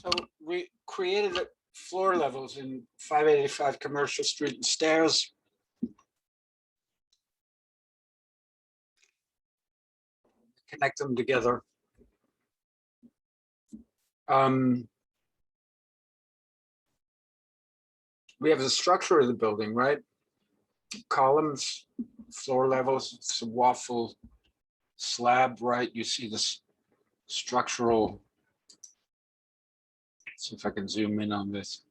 So we created floor levels in 585 Commercial Street and stairs. Connect them together. We have the structure of the building, right? Columns, floor levels, it's a waffle slab, right? You see this structural. Let's see if I can zoom in on this.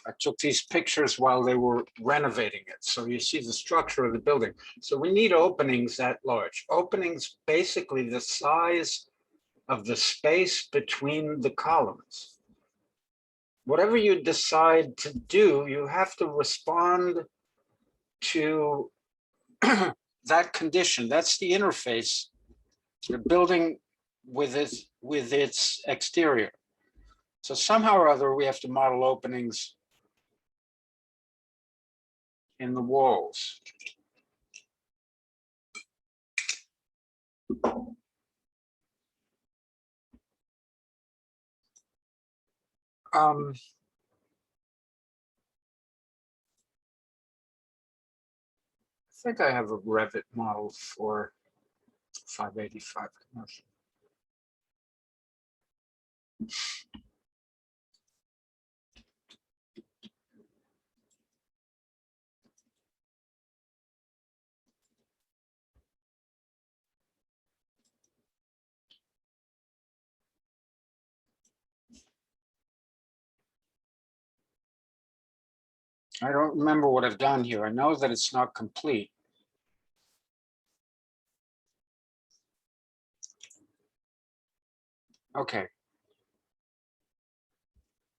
I took these pictures while they were renovating it. So you see the structure of the building. So we need openings that large. Openings, basically the size of the space between the columns. Whatever you decide to do, you have to respond to that condition. That's the interface, the building with its exterior. So somehow or other, we have to model openings in the walls. I think I have a Revit model for 585 commercial. I don't remember what I've done here. I know that it's not complete. Okay.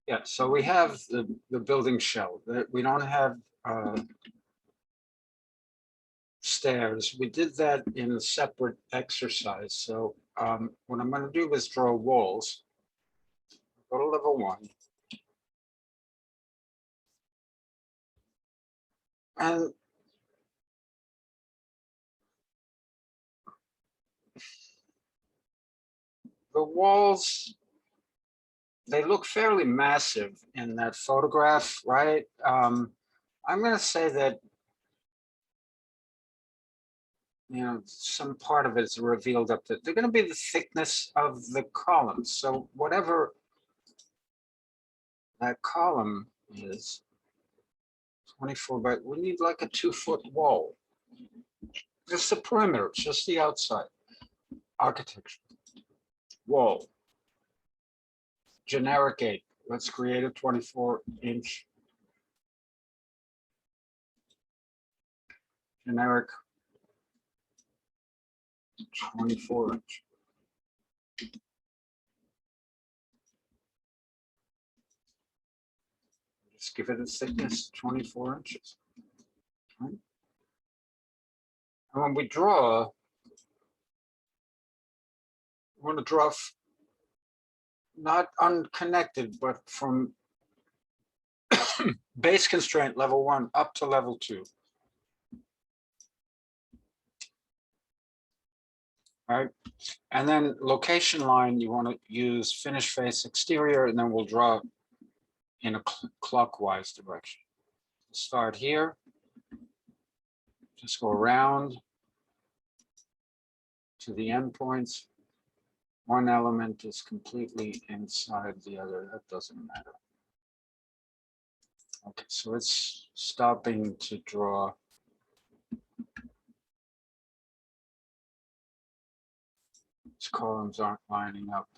Yeah, so we have the building shell. We don't have stairs. We did that in a separate exercise. So what I'm going to do is draw walls. Go to level 1. And the walls, they look fairly massive in that photograph, right? I'm going to say that, you know, some part of it is revealed up there. They're going to be the thickness of the columns. So whatever that column is, 24 by, we need like a 2-foot wall. Just the perimeter, just the outside. Architecture. Wall. Generic 8. Let's create a 24-inch generic 24-inch. Just give it a thickness, 24 inches. Right? And when we draw, we want to draw not unconnected, but from base constraint level 1 up to level 2. Right, and then location line, you want to use finish face exterior, and then we'll draw in a clockwise direction. Start here, just go around to the endpoints. One element is completely inside the other, that doesn't matter. Okay, so it's stopping to draw. These columns aren't lining up.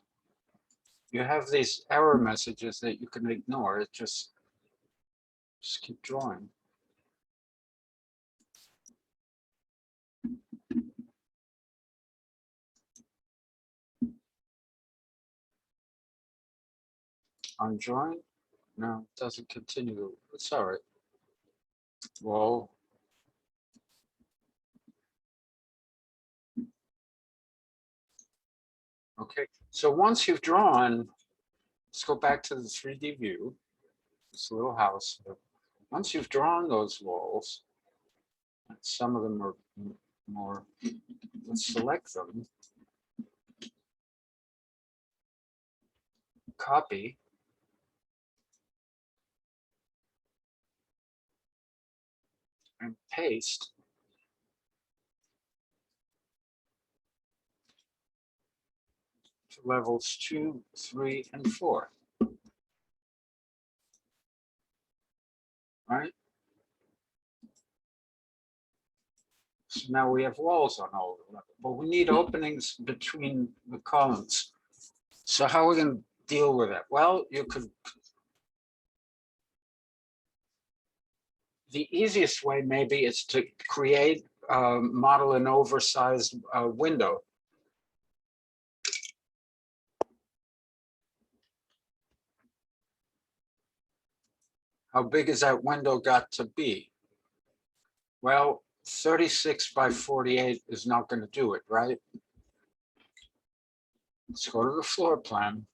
You have these error messages that you can ignore. It just keep drawing. I'm drawing. No, it doesn't continue. It's all right. Whoa. Okay, so once you've drawn, let's go back to the 3D view, this little house. Once you've drawn those walls, Some of them are more, let's select them. Copy. And paste. To levels 2, 3, and 4. Right? So now we have walls on all the levels, but we need openings between the columns. So how are we going to deal with that? Well, you could. The easiest way maybe is to create, model an oversized window. How big is that window got to be? Well, 36 by 48 is not going to do it, right? Let's go to the floor plan.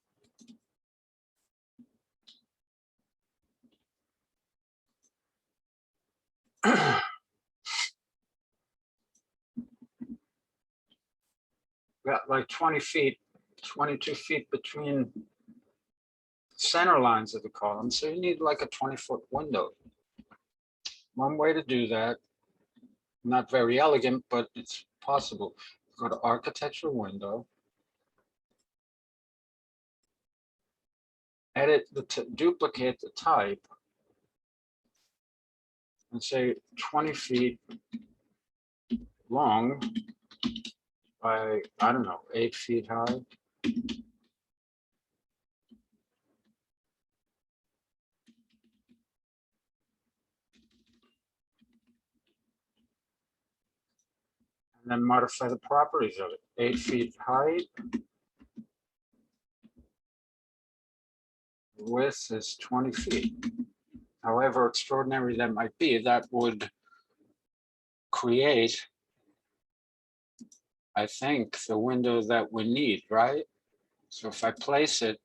Got like 20 feet, 22 feet between center lines of the column. So you need like a 20-foot window. One way to do that, not very elegant, but it's possible. Go to architecture window. Edit duplicate the type. And say 20 feet long by, I don't know, 8 feet high. And then modify the properties of it. 8 feet height. Width is 20 feet. However extraordinary that might be, that would create, I think, the window that we need, right? So if I place it,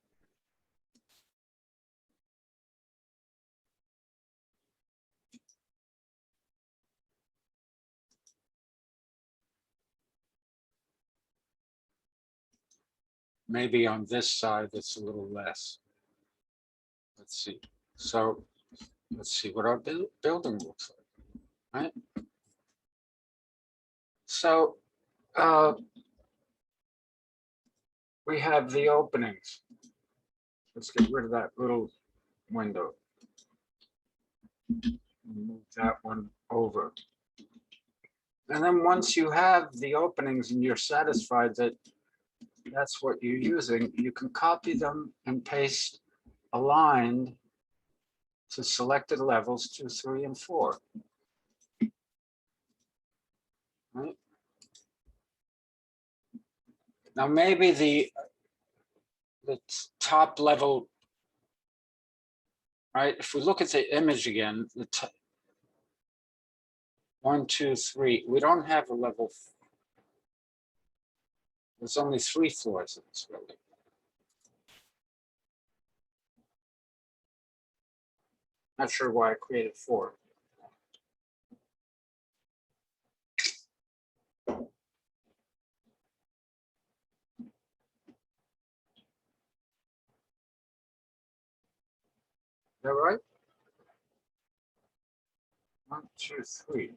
maybe on this side, it's a little less. Let's see. So let's see what our building looks like, right? So we have the openings. Let's get rid of that little window. Move that one over. And then once you have the openings and you're satisfied that that's what you're using, you can copy them and paste aligned to selected levels 2, 3, and 4. Right? Now maybe the top level, right? If we look at the image again, the 1, 2, 3, we don't have a level. There's only 3 floors in this building. Not sure why I created 4. Is that right? 1, 2, 3.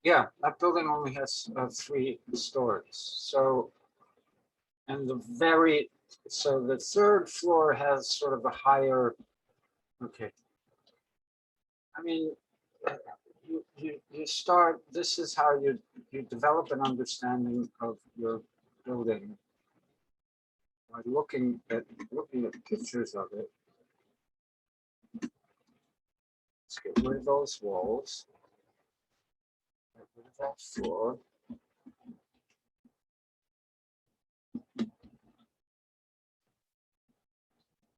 Yeah, that building only has 3 stories. So, and the the 3rd floor has sort of a higher, okay. I mean, you start, this is how you develop an understanding of your building by looking at pictures of it. Let's get rid of those walls. Get rid of that floor.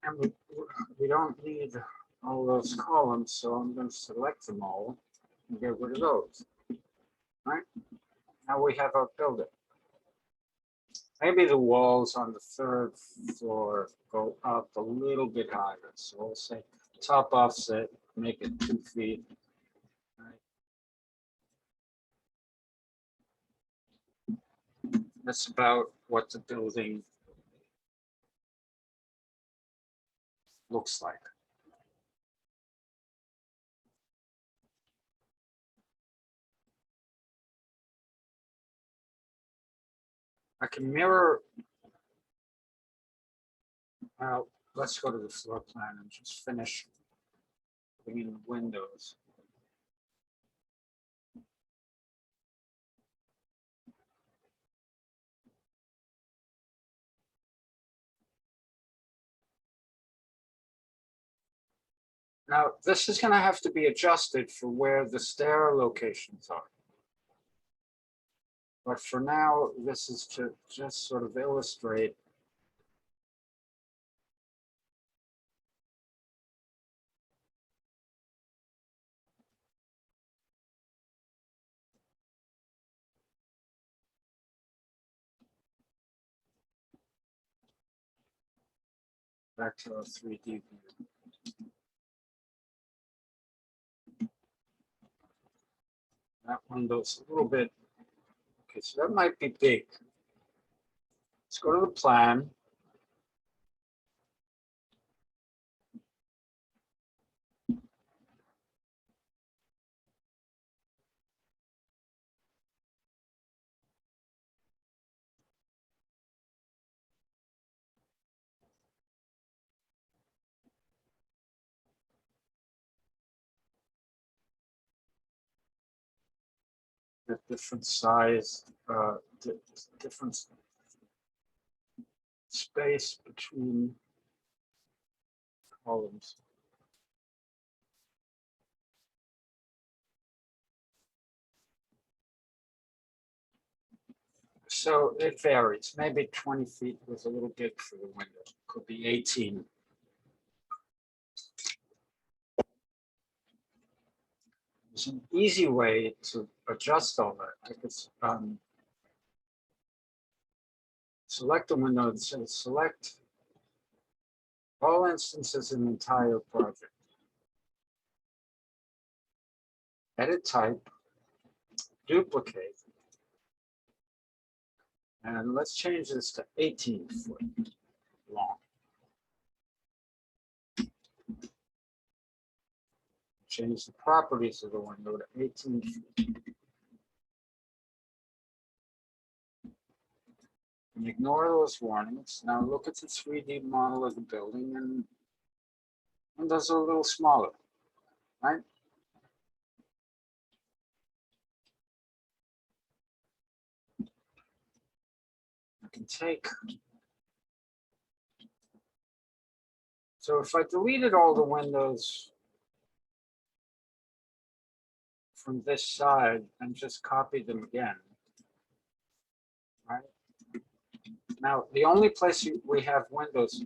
And we don't need all those columns, so I'm going to select them all and get rid of those. Right? Now we have our building. Maybe the walls on the third floor go up a little bit higher. So we'll say top offset, make it 2 feet. That's about what the building looks like. I can mirror. Let's go to the floor plan and just finish putting in the windows. Now, this is going to have to be adjusted for where the stair locations are. But for now, this is to just sort of illustrate back to our 3D view. That window's a little bit, okay, so that might be big. Let's go to the plan. The different size, different space between columns. So it varies. Maybe 20 feet was a little big for the window. Could be 18. There's an easy way to adjust all that. I could select the window and say select all instances in the entire project. Edit type, duplicate, and let's change this to 18 foot long. Change the properties of the window to 18 feet. And ignore those warnings. Now look at the 3D model of the building, and windows are a little smaller, right? I can take. So if I deleted all the windows from this side and just copied them again, right? Now, the only place we have windows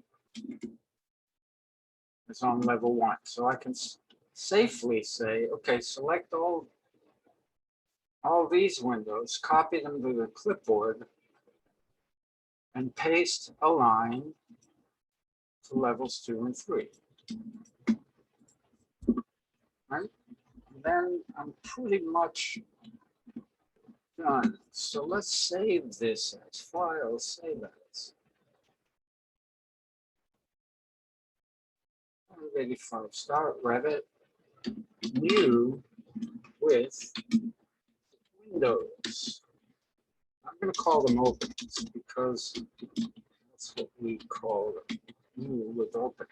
is on level 1. So I can safely say, okay, select all these windows, copy them to the clipboard, and paste a line to levels 2 and 3. Right? And then I'm pretty much done. So let's save this as file, save as. 185, start Revit, new with windows. I'm going to call them openings because that's what we call them, new with openings.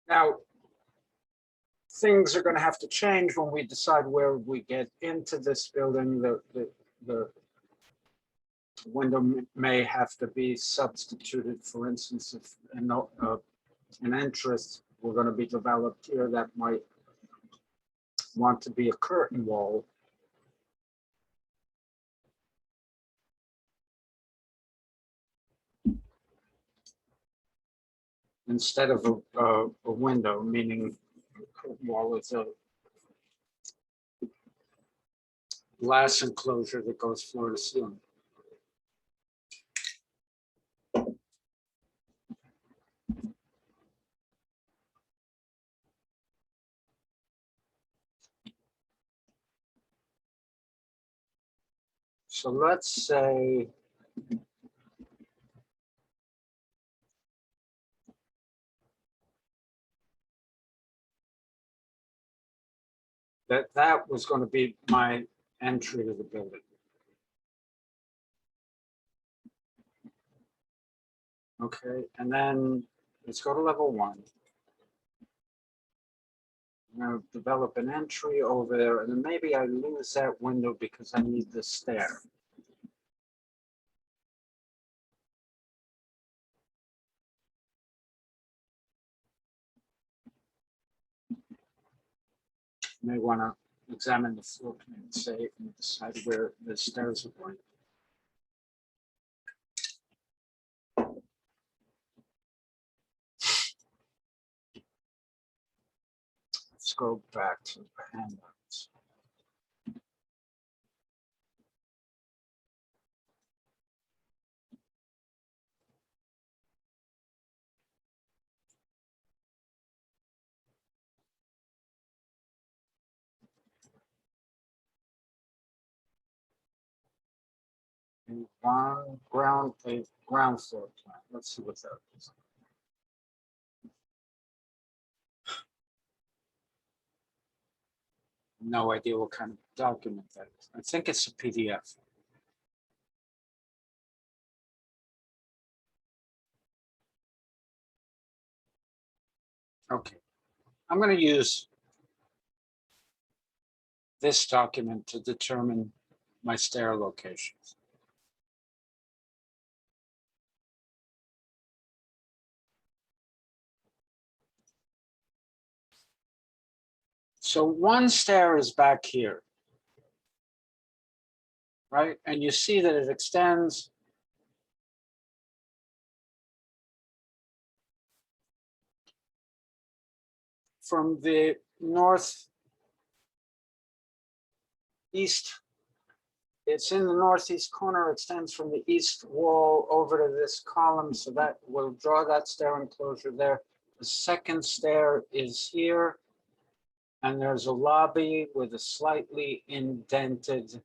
Now, things are going to have to change when we decide where we get into this building. The window may have to be substituted. For instance, if an entrance we're going to be developed here that might want to be a curtain wall. instead of a window, meaning wall is a glass enclosure that goes floor to ceiling. So let's say that was going to be my entry to the building. Okay, and then let's go to level 1. I'm going to develop an entry over there, and then maybe I lose that window because I need the stair. May want to examine the floor plan and say and decide where the stairs are going. Let's go back to the handouts. And a ground floor plan. Let's see what that is. No idea what kind of document that is. I think it's a PDF. Okay, I'm going to use this document to determine my stair locations. So one stair is back here, right? And you see that it extends from the northeast. It's in the northeast corner, extends from the east wall over to this column. So that will draw that stair enclosure there. The second stair is here. And there's a lobby with a slightly indented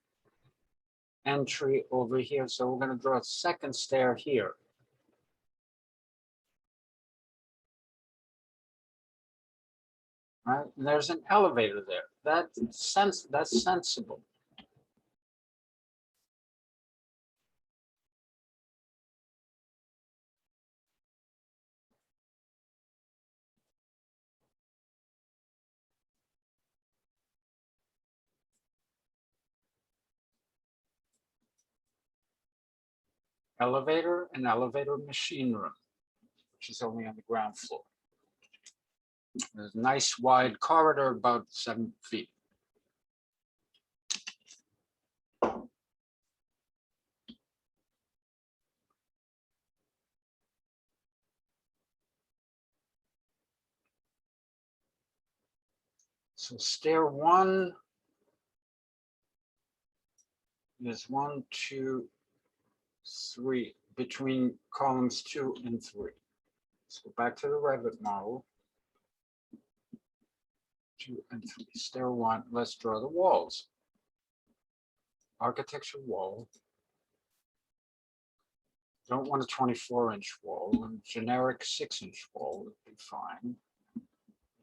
entry over here. So we're going to draw a second stair here. Right? And there's an elevator there. That's sensible. Elevator and elevator machine room, which is only on the ground floor. There's a nice wide corridor, about 7 feet. So stair 1 is 1, 2, 3 between columns 2 and 3. Let's go back to the Revit model. 2 and 3. Stair 1. Let's draw the walls. Architecture wall. Don't want a 24-inch wall. A generic 6-inch wall would be fine.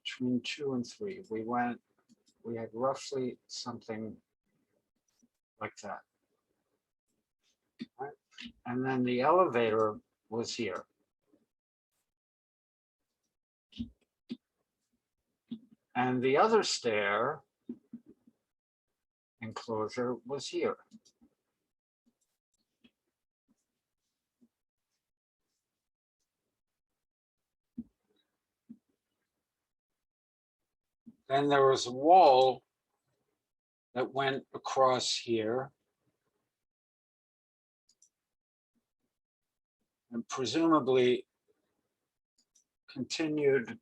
Between 2 and 3, we had roughly something like that. Right? And then the elevator was here. And the other stair enclosure was here. Then there was a wall that went across here. And presumably continued.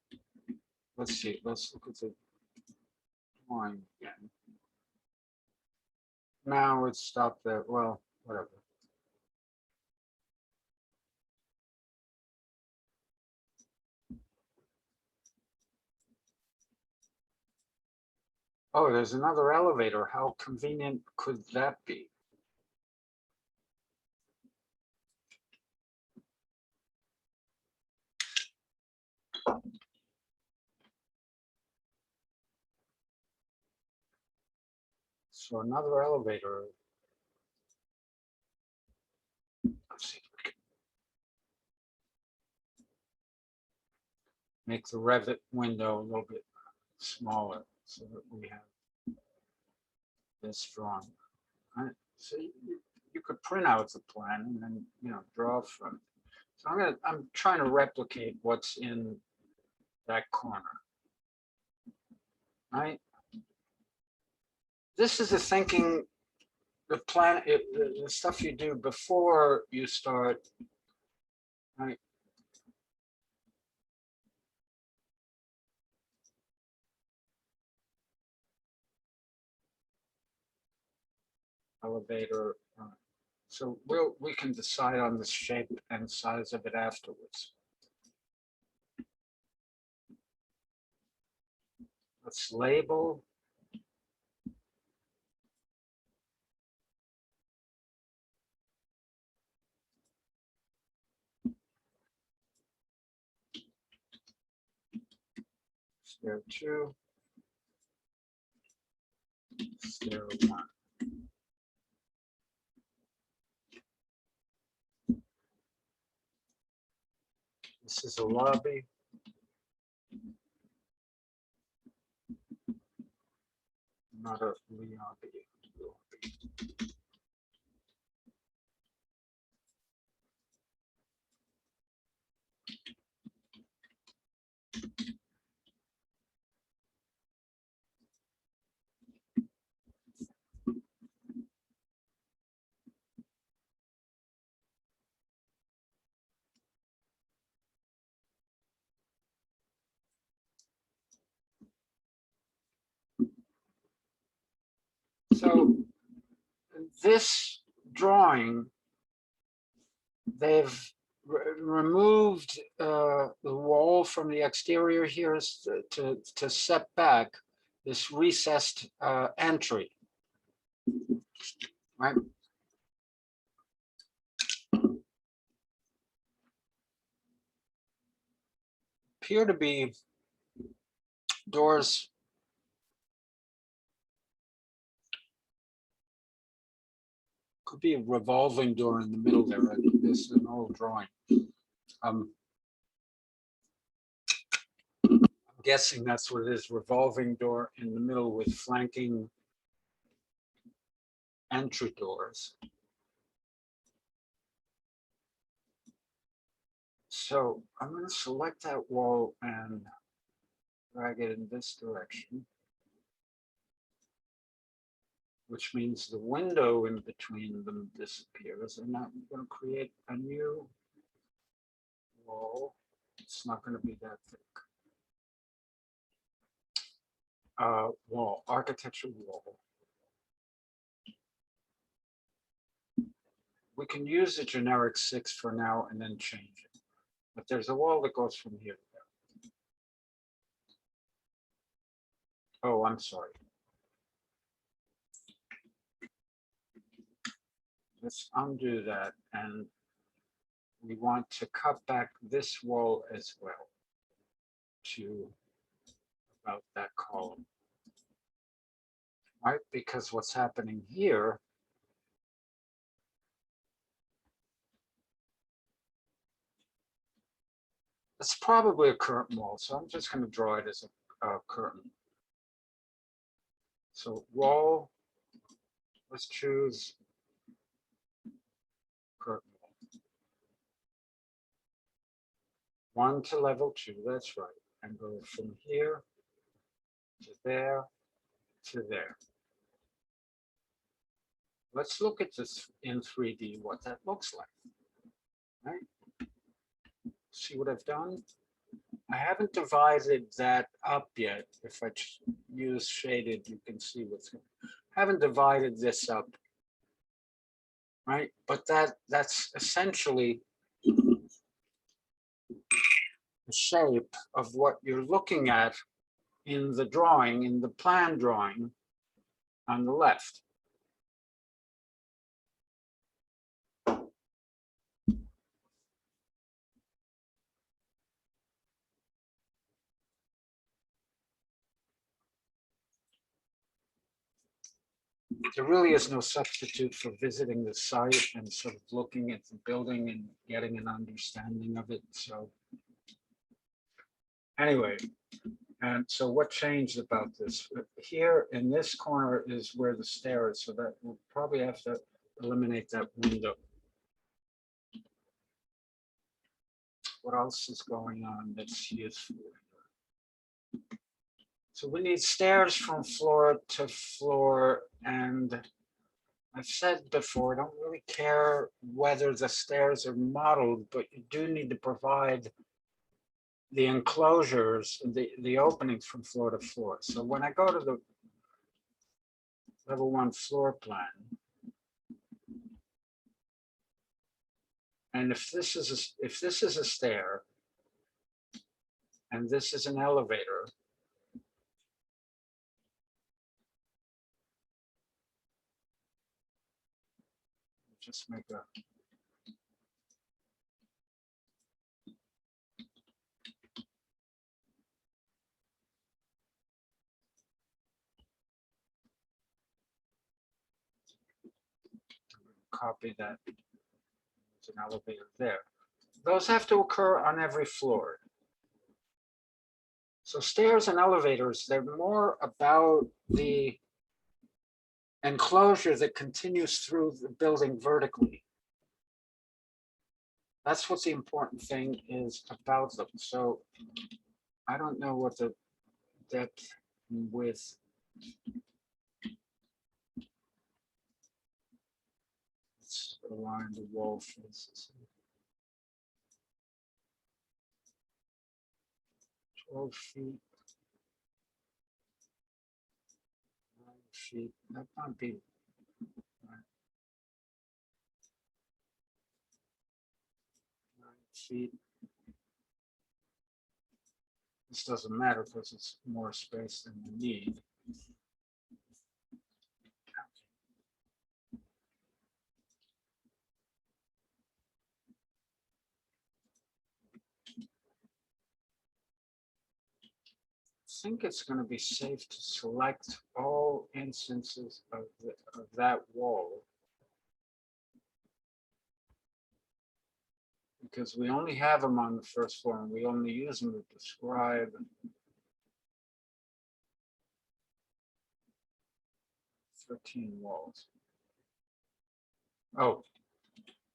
Let's see, let's look at the drawing again. Now it's stopped there. Well, whatever. Oh, there's another elevator. How convenient could that be? So another elevator. Let's see if we can make the Revit window a little bit smaller so that we have this drawn. Right? So you could print out the plan and then draw from it. So I'm trying to replicate what's in that corner. Right? This is the thinking, the plan, the stuff you do before you start. Right? Elevator. So we can decide on the shape and size of it afterwards. Let's label. Stair 2. Stair 1. This is a lobby. Not a lobby. So this drawing, they've removed the wall from the exterior here to set back this recessed entry, right? Appear to be doors. Could be a revolving door in the middle there. This is an old drawing. I'm guessing that's what it is, revolving door in the middle with flanking entry doors. So I'm going to select that wall and drag it in this direction, which means the window in between them disappears. And I'm going to create a new wall. It's not going to be that thick. Wall, architecture wall. We can use the generic 6 for now and then change it. But there's a wall that goes from here to there. Oh, I'm sorry. Let's undo that, and we want to cut back this wall as well to about that column. Right, because what's happening here it's probably a curtain wall, so I'm just going to draw it as a curtain. So wall, let's choose curtain wall. 1 to level 2, that's right, and go from here to there to there. Let's look at this in 3D, what that looks like. Right? See what I've done? I haven't divided that up yet. If I use shaded, you can see what's, haven't divided this up, right? But that's essentially the shape of what you're looking at in the drawing, in the plan drawing on the left. There really is no substitute for visiting the site and sort of looking at the building and getting an understanding of it. So anyway, and so what changed about this? Here in this corner is where the stair is, so that we'll probably have to eliminate that window. What else is going on that's useful? So we need stairs from floor to floor, and I've said before, I don't really care whether the stairs are modeled, but you do need to provide the enclosures, the openings from floor to floor. So when I go to the level 1 floor plan, and if this is a stair and this is an elevator, just make a copy that. There's an elevator there. Those have to occur on every floor. So stairs and elevators, they're more about the enclosure that continues through the building vertically. That's what the important thing is about them. So I don't know what the depth and width. Let's align the wall faces. 12 feet. 9 feet. That might be. 9 feet. This doesn't matter because it's more space than you need. I think it's going to be safe to select all instances of that wall, because we only have them on the first floor and we only use them to describe 13 walls. Oh,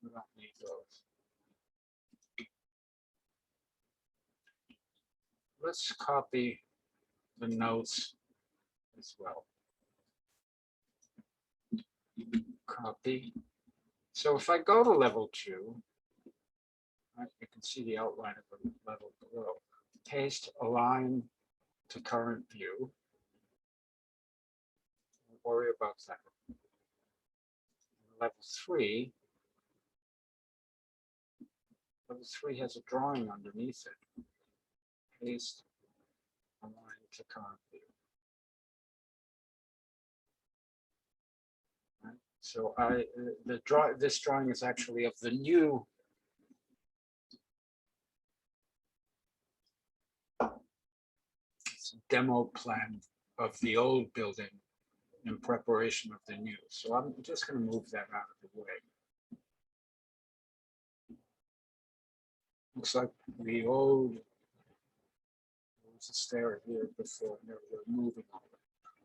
we don't need those. Let's copy the notes as well. Copy. So if I go to level 2, right, you can see the outline of the level below. Paste, align to current view. Don't worry about that. Level 3 has a drawing underneath it. Paste, align to current view. Right. So this drawing is actually of the new demo plan of the old building in preparation of the new. So I'm just going to move that out of the way. Looks like the old, there was a stair here before, and they're moving on it.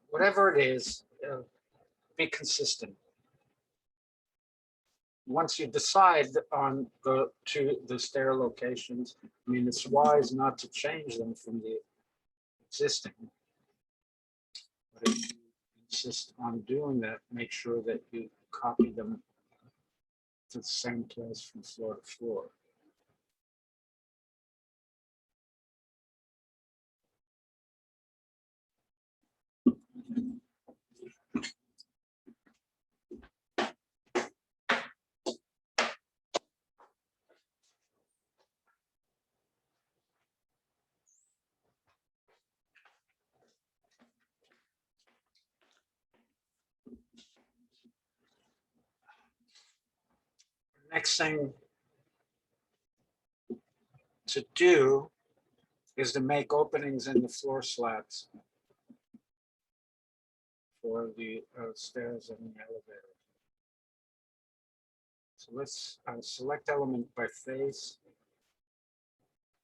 Whatever it is, be consistent. Once you decide on the stair locations, I mean, it's wise not to change them from the existing. But if you insist on doing that, make sure that you copy them to the same place from floor to floor. next thing to do is to make openings in the floor slabs for the stairs and the elevator. So let's select element by face.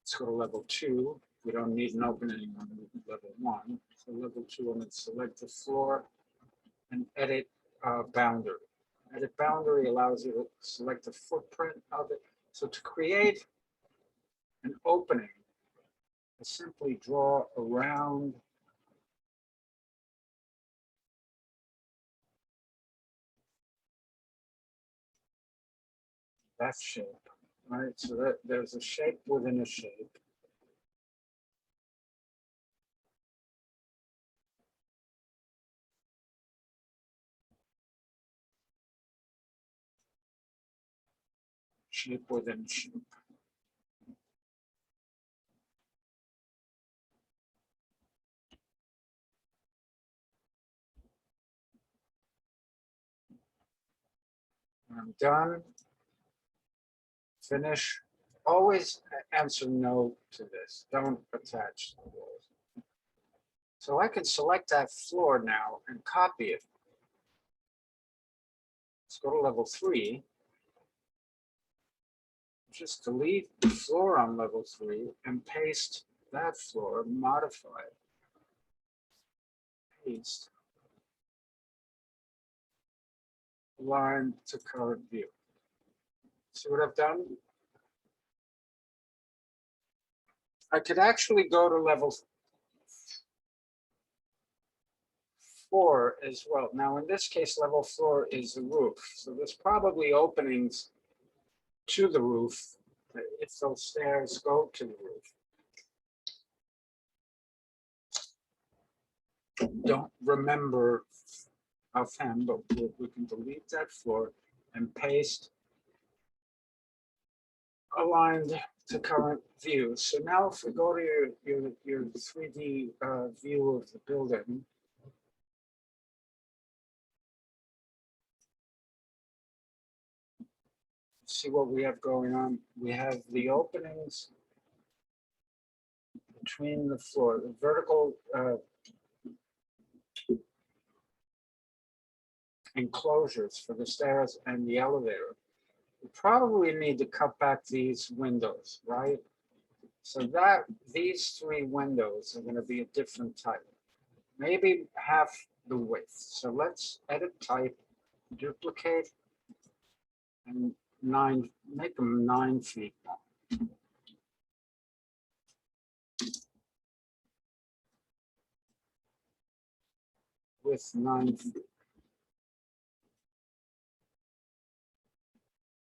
Let's go to level 2. We don't need an opening on level 1. So level 2, and then select the floor and edit boundary. Edit boundary allows you to select the footprint of it. So to create an opening, I simply draw around that shape, right? So that there's a shape within a shape. Shape within a shape. I'm done. Finish. Always answer no to this. Don't attach the walls. So I can select that floor now and copy it. Let's go to level 3. Just delete the floor on level 3 and paste that floor, modify it. Paste. Align to current view. See what I've done? I could actually go to level 4 as well. Now, in this case, level 4 is the roof. So there's probably openings to the roof if those stairs go to the roof. Don't remember offhand, but we can delete that floor and paste aligned to current view. So now if we go to your 3D view of the building, see what we have going on. We have the openings between the floor, the vertical enclosures for the stairs and the elevator. We probably need to cut back these windows, right? So that these 3 windows are going to be a different type, maybe half the width. So let's edit type, duplicate, and make them 9 feet long. With 9 feet.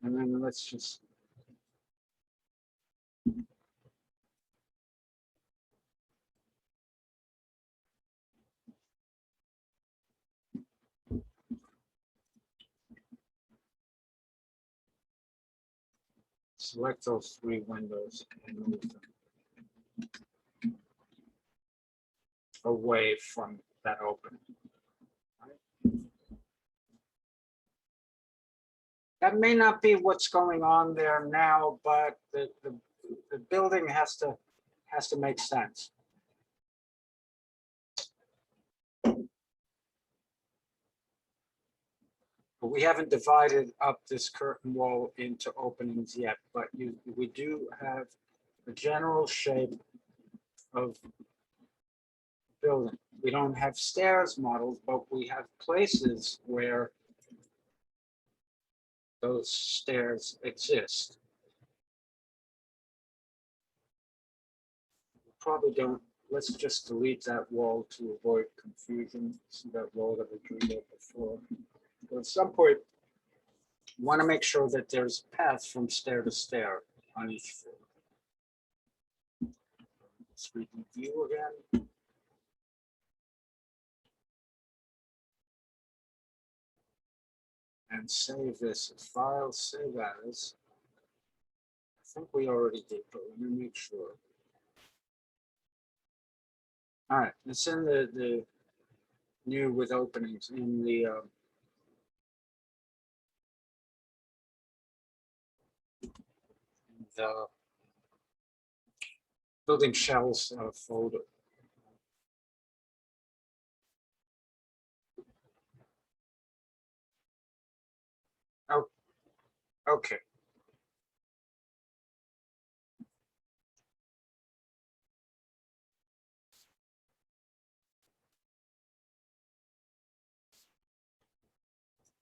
And then let's just select those 3 windows and move them away from that opening. Right? That may not be what's going on there now, but the building has to make sense. But we haven't divided up this curtain wall into openings yet, but we do have a general shape of building. We don't have stairs modeled, but we have places where those stairs exist. We probably don't. Let's just delete that wall to avoid confusion. See that wall that we drew there before. But at some point, you want to make sure that there's a path from stair to stair on each floor. Let's 3D view again. And save this as file, save as. I think we already did, but let me make sure. All right, it's in the new with openings in the the building shells folder. Oh, okay.